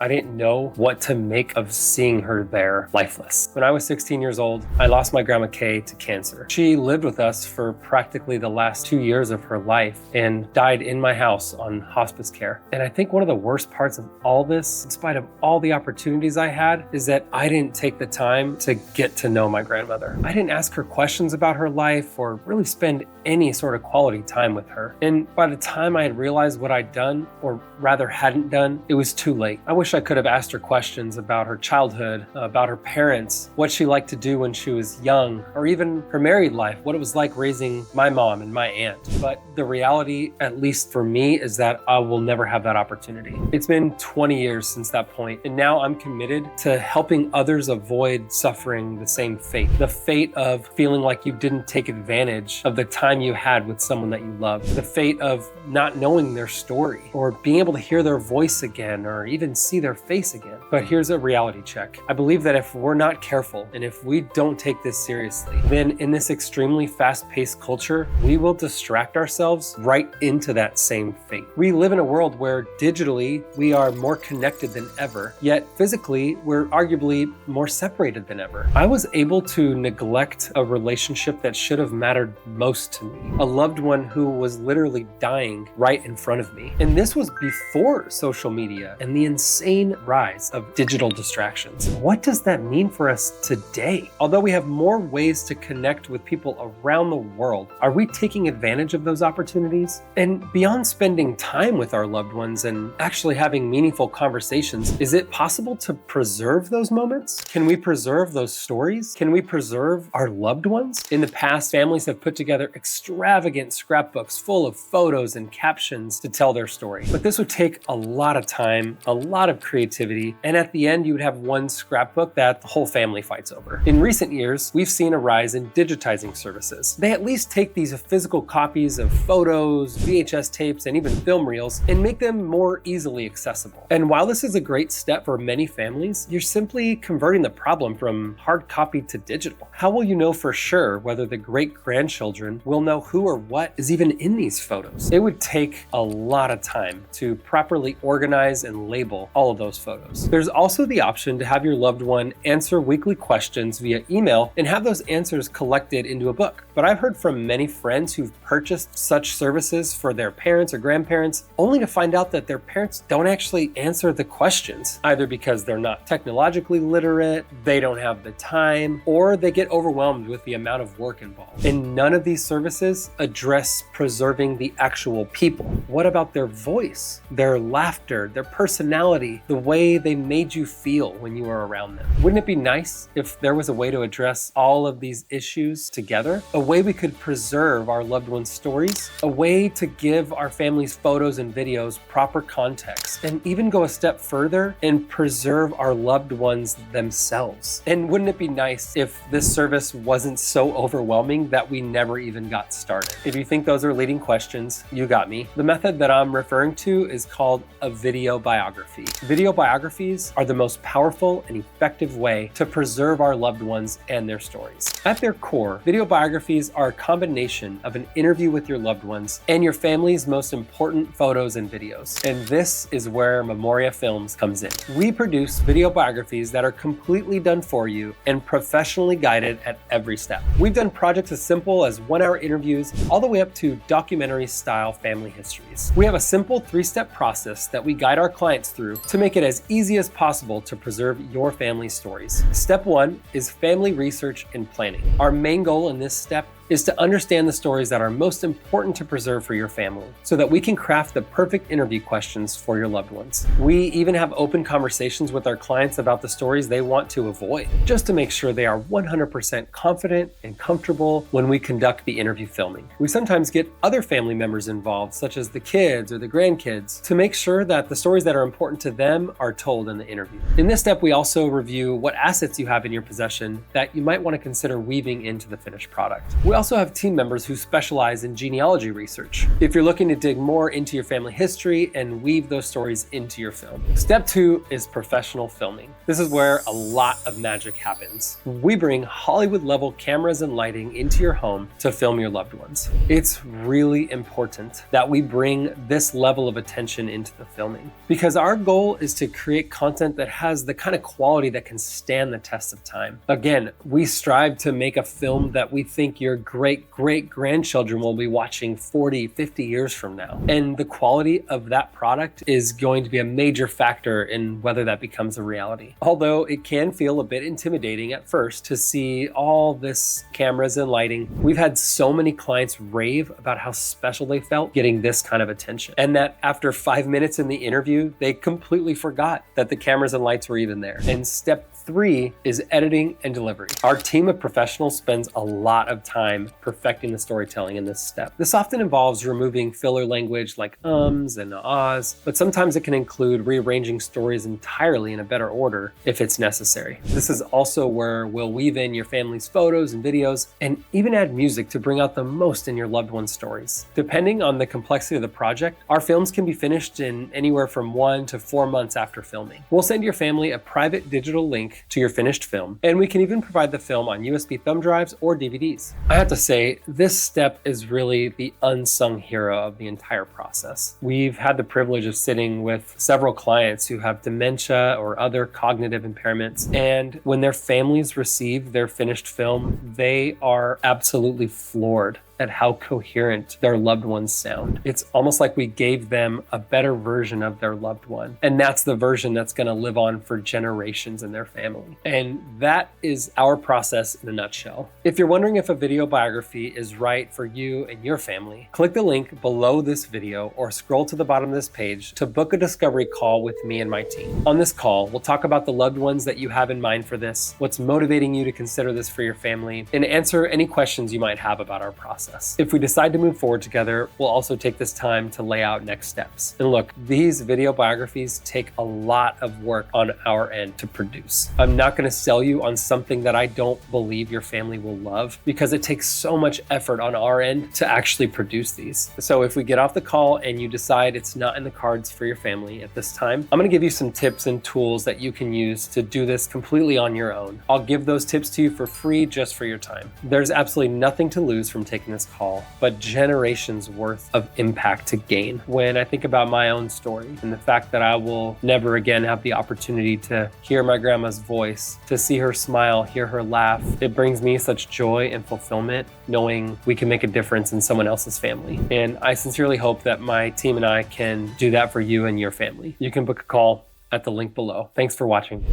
I didn't know what to make of seeing her there lifeless. When I was 16 years old, I lost my grandma Kay to cancer. She lived with us for practically the last 2 years of her life and died in my house on hospice care. And I think one of the worst parts of all this, in spite of all the opportunities I had, is that I didn't take the time to get to know my grandmother. I didn't ask her questions about her life or really spend any sort of quality time with her. And by the time I had realized what I'd done, or rather hadn't done, it was too late. I wish I could have asked her questions about her childhood, about her parents, what she liked to do when she was young, or even her married life, what it was like raising my mom and my aunt. But the reality, at least for me, is that I will never have that opportunity. It's been 20 years since that point, and now I'm committed to helping others avoid suffering the same fate. The fate of feeling like you didn't take advantage of the time you had with someone that you loved. The fate of not knowing their story, or being able to hear their voice again, or even see their face again. But here's a reality check. I believe that if we're not careful and if we don't take this seriously, then in this extremely fast-paced culture, we will distract ourselves right into that same fate. We live in a world where digitally we are more connected than ever, yet physically we're arguably more separated than ever. I was able to neglect a relationship that should have mattered most to me, a loved one who was literally dying right in front of me. And this was before social media and the insane rise of digital distractions. What does that mean for us today? Although we have more ways to connect with people around the world, are we taking advantage of those opportunities? And beyond spending time with our loved ones and actually having meaningful conversations, is it possible to preserve those moments? Can we preserve those stories? Can we preserve our loved ones? In the past, families have put together extravagant scrapbooks full of photos and captions to tell their story. But this would take a lot of time, a lot of creativity, and at the end you would have one scrapbook that the whole family fights over. In recent years, we've seen a rise in digitizing services. They at least take these physical copies of photos, VHS tapes, and even film reels and make them more easily accessible. And while this is a great step for many families, you're simply converting the problem from hard copy to digital. How will you know for sure whether the great-grandchildren will know who or what is even in these photos? It would take a lot of time to properly organize and label all of those photos. There's also the option to have your loved one answer weekly questions via email and have those answers collected into a book. But I've heard from many friends who've purchased such services for their parents or grandparents only to find out that their parents don't actually answer the questions, either because they're not technologically literate, they don't have the time, or they get overwhelmed with the amount of work involved. And none of these services address preserving the actual people. What about their voice, their laughter, their personality, the way they made you feel when you were around them? Wouldn't it be nice if there was a way to address all of these issues together? A way we could preserve our loved ones' stories, a way to give our family's photos and videos proper context, and even go a step further and preserve our loved ones themselves. And wouldn't it be nice if this service wasn't so overwhelming that we never even got started? If you think those are leading questions, you got me. The method that I'm referring to is called a video biography. Video biographies are the most powerful and effective way to preserve our loved ones and their stories. At their core, video biographies are a combination of an interview with your loved ones and your family's most important photos and videos. And this is where Memoria Films comes in. We produce video biographies that are completely done for you and professionally guided at every step. We've done projects as simple as 1-hour interviews all the way up to documentary-style family histories. We have a simple 3-step process that we guide our clients through to make it as easy as possible to preserve your family's stories. Step 1 is family research and planning. Our main goal in this step is to understand the stories that are most important to preserve for your family so that we can craft the perfect interview questions for your loved ones. We even have open conversations with our clients about the stories they want to avoid, just to make sure they are 100% confident and comfortable when we conduct the interview filming. We sometimes get other family members involved, such as the kids or the grandkids, to make sure that the stories that are important to them are told in the interview. In this step, we also review what assets you have in your possession that you might want to consider weaving into the finished product. We also have team members who specialize in genealogy research, if you're looking to dig more into your family history and weave those stories into your film. Step 2 is professional filming. This is where a lot of magic happens. We bring Hollywood-level cameras and lighting into your home to film your loved ones. It's really important that we bring this level of attention into the filming, because our goal is to create content that has the kind of quality that can stand the test of time. Again, we strive to make a film that we think your great-great-grandchildren will be watching 40, 50 years from now. And the quality of that product is going to be a major factor in whether that becomes a reality. Although it can feel a bit intimidating at first to see all this cameras and lighting, we've had so many clients rave about how special they felt getting this kind of attention. And that after 5 minutes in the interview, they completely forgot that the cameras and lights were even there. And step 3 is editing and delivery. Our team of professionals spends a lot of time perfecting the storytelling in this step. This often involves removing filler language like ums and ahs, but sometimes it can include rearranging stories entirely in a better order if it's necessary. This is also where we'll weave in your family's photos and videos and even add music to bring out the most in your loved one's stories. Depending on the complexity of the project, our films can be finished in anywhere from 1 to 4 months after filming. We'll send your family a private digital link to your finished film, and we can even provide the film on USB thumb drives or DVDs. I have to say, this step is really the unsung hero of the entire process. We've had the privilege of sitting with several clients who have dementia or other cognitive impairments, and when their families receive their finished film, they are absolutely floored at how coherent their loved ones sound. It's almost like we gave them a better version of their loved one. And that's the version that's gonna live on for generations in their family. And that is our process in a nutshell. If you're wondering if a video biography is right for you and your family, click the link below this video or scroll to the bottom of this page to book a discovery call with me and my team. On this call, we'll talk about the loved ones that you have in mind for this, what's motivating you to consider this for your family, and answer any questions you might have about our process. If we decide to move forward together, we'll also take this time to lay out next steps. And look, these video biographies take a lot of work on our end to produce. I'm not going to sell you on something that I don't believe your family will love, because it takes so much effort on our end to actually produce these. So if we get off the call and you decide it's not in the cards for your family at this time, I'm going to give you some tips and tools that you can use to do this completely on your own. I'll give those tips to you for free just for your time. There's absolutely nothing to lose from taking this call, but generations worth of impact to gain. When I think about my own story and the fact that I will never again have the opportunity to hear my grandma's voice, to see her smile, hear her laugh, it brings me such joy and fulfillment knowing we can make a difference in someone else's family. And I sincerely hope that my team and I can do that for you and your family. You can book a call at the link below. Thanks for watching.